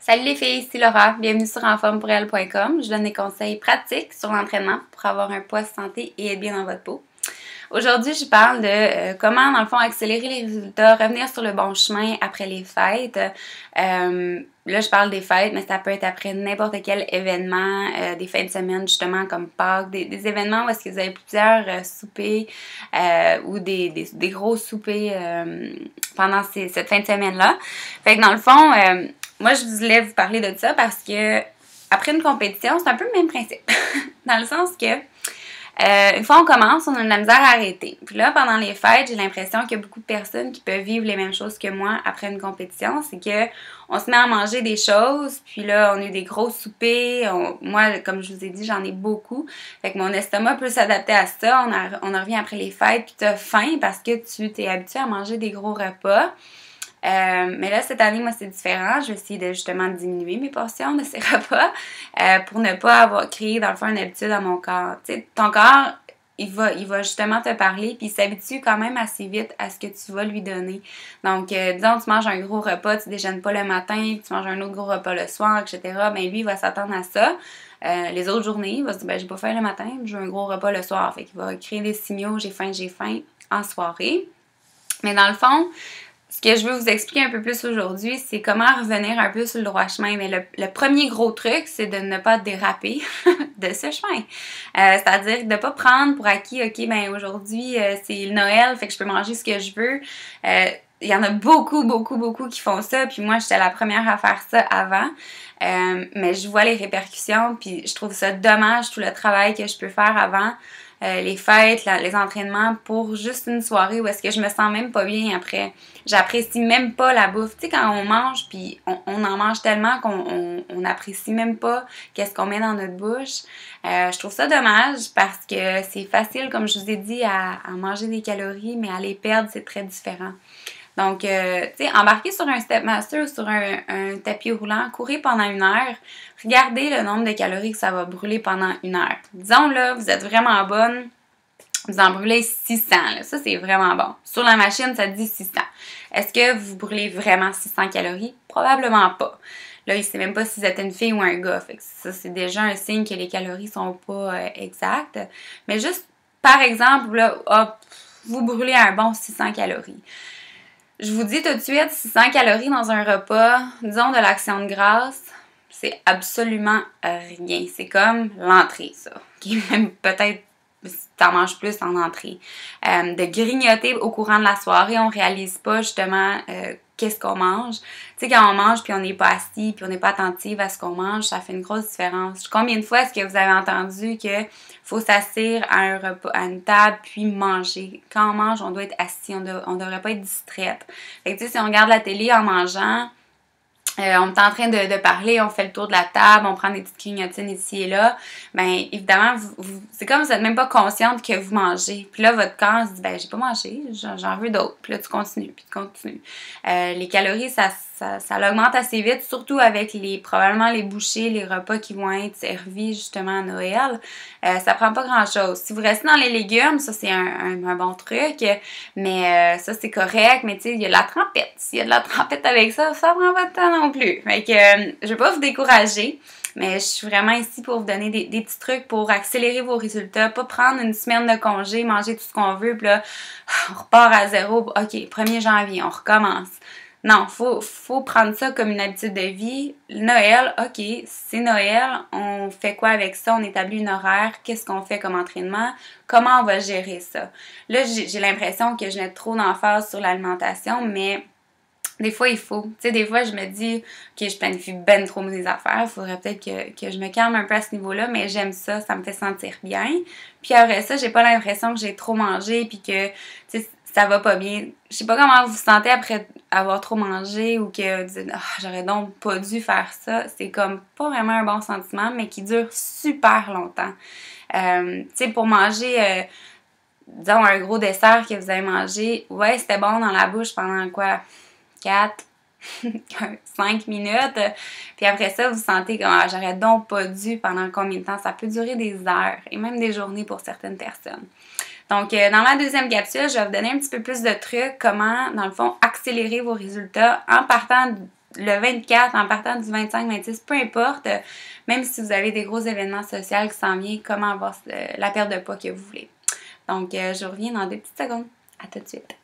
Salut les filles, c'est Laura, bienvenue sur enformepourelle.com. Je donne des conseils pratiques sur l'entraînement pour avoir un poids santé et être bien dans votre peau. Aujourd'hui, je parle de comment, dans le fond, accélérer les résultats, revenir sur le bon chemin après les fêtes. Là, je parle des fêtes, mais ça peut être après n'importe quel événement, des fins de semaine, justement, comme Pâques, des événements où est-ce que vous avez plusieurs soupers ou des gros soupers pendant cette fin de semaine-là. Fait que dans le fond, moi, je voulais vous parler de ça parce que après une compétition, c'est un peu le même principe. Dans le sens que une fois on commence, on a de la misère à arrêter. Puis là, pendant les fêtes, j'ai l'impression qu'il y a beaucoup de personnes qui peuvent vivre les mêmes choses que moi après une compétition. C'est que on se met à manger des choses, puis là, on a eu des gros soupers. Moi, comme je vous ai dit, j'en ai beaucoup. Fait que mon estomac peut s'adapter à ça. On en revient après les fêtes, puis t'as faim parce que tu t'es habitué à manger des gros repas. Mais là, cette année, moi, c'est différent. Je vais essayer de justement diminuer mes portions de ces repas pour ne pas avoir créé, dans le fond, une habitude à mon corps. Tu sais, ton corps, il va justement te parler, puis il s'habitue quand même assez vite à ce que tu vas lui donner. Donc, disons, tu manges un gros repas, tu déjeunes pas le matin, puis tu manges un autre gros repas le soir, etc. Ben lui, il va s'attendre à ça. Les autres journées, il va se dire, ben j'ai pas faim le matin, j'ai un gros repas le soir. Fait qu'il va créer des signaux, j'ai faim, en soirée. Mais dans le fond, ce que je veux vous expliquer un peu plus aujourd'hui, c'est comment revenir un peu sur le droit chemin. Mais le premier gros truc, c'est de ne pas déraper de ce chemin. C'est-à-dire de ne pas prendre pour acquis, OK, ben aujourd'hui, c'est le Noël, fait que je peux manger ce que je veux. Il y en a beaucoup qui font ça, puis moi, j'étais la première à faire ça avant. Mais je vois les répercussions, puis je trouve ça dommage, tout le travail que je peux faire avant. Les fêtes, les entraînements pour juste une soirée où est-ce que je me sens même pas bien après. J'apprécie même pas la bouffe. Tu sais, quand on mange, puis on en mange tellement qu'on apprécie même pas qu'est-ce qu'on met dans notre bouche. Je trouve ça dommage parce que c'est facile, comme je vous ai dit, à manger des calories, mais à les perdre, c'est très différent. Donc, tu sais, embarquer sur un Stepmaster ou sur un tapis roulant, courir pendant 1 heure, regardez le nombre de calories que ça va brûler pendant 1 heure. Disons, là, vous êtes vraiment bonne, vous en brûlez 600, là. Ça, c'est vraiment bon. Sur la machine, ça dit 600. Est-ce que vous brûlez vraiment 600 calories? Probablement pas. Là, il ne sait même pas si vous êtes une fille ou un gars. Fait que ça, c'est déjà un signe que les calories sont pas exactes. Mais juste, par exemple, là, hop, vous brûlez un bon 600 calories. Je vous dis tout de suite, 600 calories dans un repas, disons de l'action de grâce, c'est absolument rien. C'est comme l'entrée, ça. Qui est même peut-être, si t'en manges plus en entrée. De grignoter au courant de la soirée, on réalise pas justement qu'est-ce qu'on mange. Tu sais, quand on mange puis on n'est pas assis puis on n'est pas attentive à ce qu'on mange, ça fait une grosse différence. Combien de fois est-ce que vous avez entendu que faut s'asseoir à un repas, à une table puis manger? Quand on mange, on doit être assis, on devrait pas être distraite. Fait que tu sais, si on regarde la télé en mangeant, on est en train de parler, on fait le tour de la table, on prend des petites grignotines ici et là, bien évidemment, c'est comme si vous n'êtes même pas consciente que vous mangez. Puis là, votre corps se dit, ben j'ai pas mangé, j'en veux d'autres. Puis là, tu continues. Les calories, ça l'augmente assez vite, surtout avec probablement les bouchées, les repas qui vont être servis justement à Noël. Ça prend pas grand-chose. Si vous restez dans les légumes, ça c'est un bon truc, mais ça c'est correct, mais tu sais, il y a de la trempette. S'il y a de la trempette avec ça, ça prend pas de temps non plus. Fait que je vais pas vous décourager, mais je suis vraiment ici pour vous donner des petits trucs pour accélérer vos résultats, pas prendre une semaine de congé, manger tout ce qu'on veut, puis là, on repart à zéro. OK, 1er janvier, on recommence. Non, faut prendre ça comme une habitude de vie. Noël, OK, c'est Noël, on fait quoi avec ça? On établit une horaire, qu'est-ce qu'on fait comme entraînement? Comment on va gérer ça? Là, j'ai l'impression que je mets trop d'emphase sur l'alimentation, mais des fois, il faut. Tu sais, des fois, je me dis que je planifie ben trop mes affaires. Il faudrait peut-être que je me calme un peu à ce niveau-là, mais j'aime ça, ça me fait sentir bien. Puis après ça, j'ai pas l'impression que j'ai trop mangé puis que, tu sais, ça va pas bien. Je sais pas comment vous vous sentez après avoir trop mangé ou que vous dites, j'aurais donc pas dû faire ça. C'est comme pas vraiment un bon sentiment, mais qui dure super longtemps. Tu sais, pour manger, disons, un gros dessert que vous avez mangé, ouais, c'était bon dans la bouche pendant quoi? 4, 5 minutes. Puis après ça, vous sentez comme j'aurais donc pas dû pendant combien de temps. Ça peut durer des heures et même des journées pour certaines personnes. Donc, dans la deuxième capsule, je vais vous donner un petit peu plus de trucs, comment, dans le fond, accélérer vos résultats en partant le 24, en partant du 25-26, peu importe, même si vous avez des gros événements sociaux qui s'en viennent, comment avoir la perte de poids que vous voulez. Donc, je reviens dans 2 petites secondes. À tout de suite.